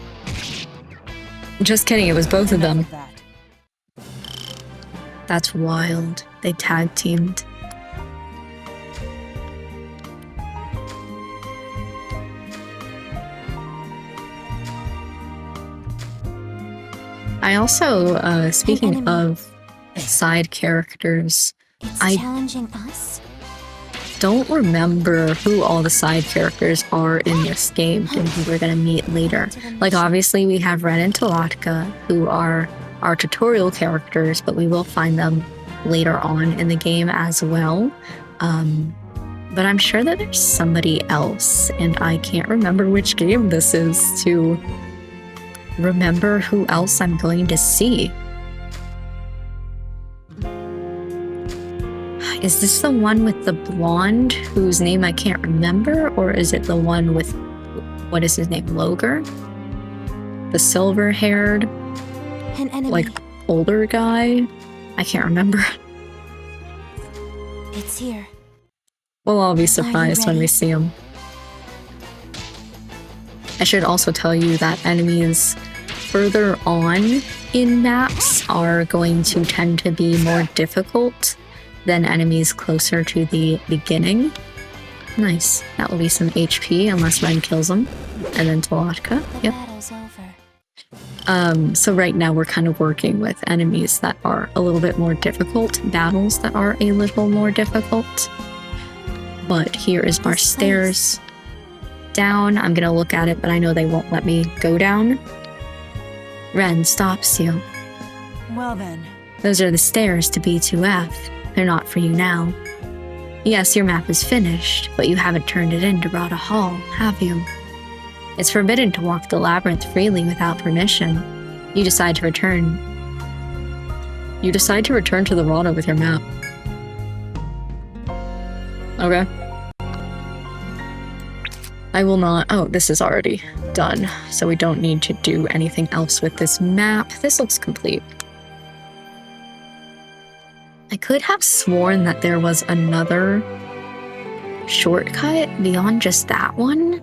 Just kidding, it was both of them. That. That's wild. They tag teamed. I also, speaking enemy. of side characters, It's I- challenging us? don't remember who all the side characters are in this game and who we're gonna meet later. Like, obviously, we have Ren and Talatka, who are our tutorial characters, but we will find them later on in the game as well. But I'm sure that there's somebody else, and I can't remember which game this is to remember who else I'm going to see. Is this the one with the blonde whose name I can't remember, or is it the one with, what is his name, Loger? The silver-haired, An enemy. like, older guy? I can't remember. It's here. We'll all be surprised when we ready? see him. I should also tell you that enemies further on in maps are going to tend to be more difficult than enemies closer to the beginning. Nice. That will be some HP unless Ren kills him. And then Talatka. The Yep. battle's over. So right now we're kind of working with enemies that are a little bit more difficult, battles that are a little more difficult. But here is our This stairs down. I'm gonna look at it, but I know they won't let me go down. Ren stops you. Well then, Those are the stairs to B2F. They're not for you now. Yes, your map is finished, but you haven't turned it in to Rada Hall, have you? It's forbidden to walk the labyrinth freely without permission. You decide to return. You decide to return to the Rada with your map. Okay. I will not. Oh, this is already done, so we don't need to do anything else with this map. This looks complete. I could have sworn that there was another shortcut beyond just that one.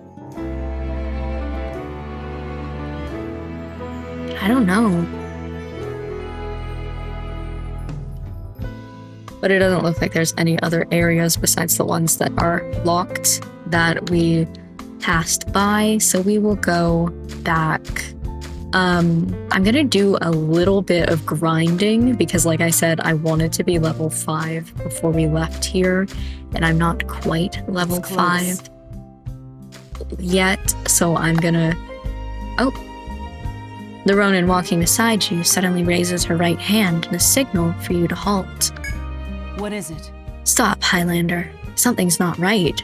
I don't know. But it doesn't look like there's any other areas besides the ones that are locked that we passed by, so we will go back. I'm gonna do a little bit of grinding because, like I said, I wanted to be level 5 before we left here, and I'm not quite level It's close. 5 yet, so I'm gonna... Oh! The Ronin walking beside you suddenly raises her right hand in a signal for you to halt. what is it? Stop, Highlander. Something's not right.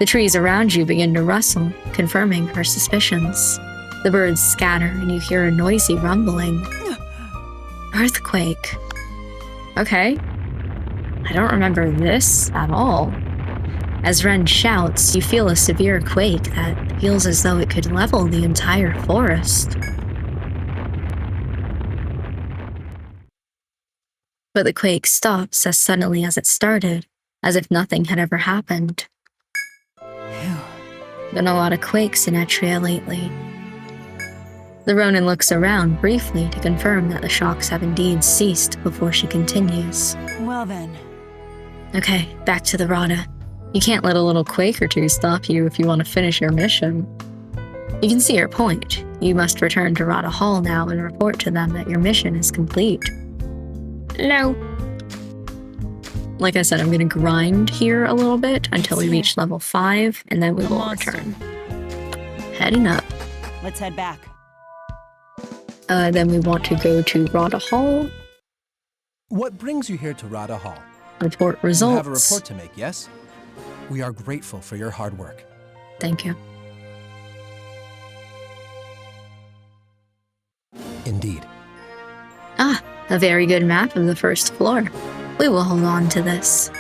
The trees around you begin to rustle, confirming her suspicions. The birds scatter and you hear a noisy rumbling. Earthquake. Okay. I don't remember this at all. As Ren shouts, you feel a severe quake that feels as though it could level the entire forest. But the quake stops as suddenly as it started, as if nothing had ever happened. Phew. Been a lot of quakes in Etria lately. The Ronin looks around briefly to confirm that the shocks have indeed ceased before she continues. Well then, Okay, back to the Rada. You can't let a little quake or two stop you if you want to finish your mission. You can see your point. You must return to Rada Hall now and report to them that your mission is complete. No. Like I said, I'm going to grind here a little bit until we reach level 5, and then we The will monster. return. Heading up. let's head back. Then we want to go to Rada Hall, What brings you here to Rada Hall? report You results. have a report to make, yes? We are grateful for your hard work. Thank you. Indeed. Ah, a very good map of the first floor. We will hold on to this.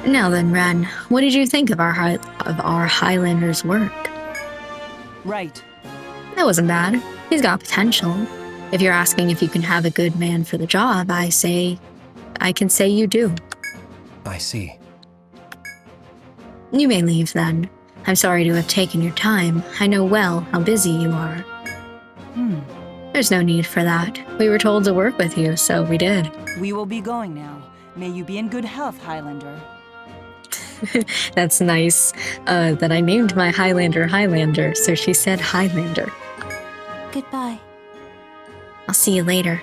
Now then, Ren, what did you think of our Highlander's work? Right. That wasn't bad. He's got potential. If you're asking if you can have a good man for the job, I can say you do. I see. You may leave then. I'm sorry to have taken your time. I know well how busy you are. There's no need for that. We were told to work with you, so we did. We will be going now. May you be in good health, Highlander. That's nice that I named my Highlander, so she said Highlander. Goodbye. I'll see you later.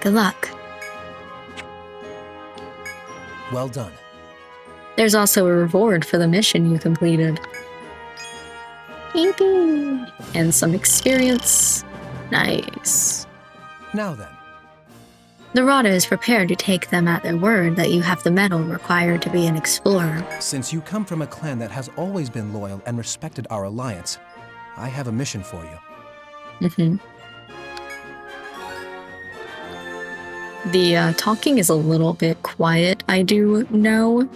Good luck. Well done. There's also a reward for the mission you completed. Yippee! And some experience. Nice. Now then, The Rada is prepared to take them at their word that you have the medal required to be an explorer. since you come from a clan that has always been loyal and respected our alliance, I have a mission for you. The talking is a little bit quiet, I do know.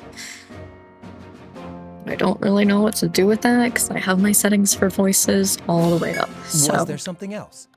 I don't really know what to do with that because I have my settings for voices all the way up. So Was there something else?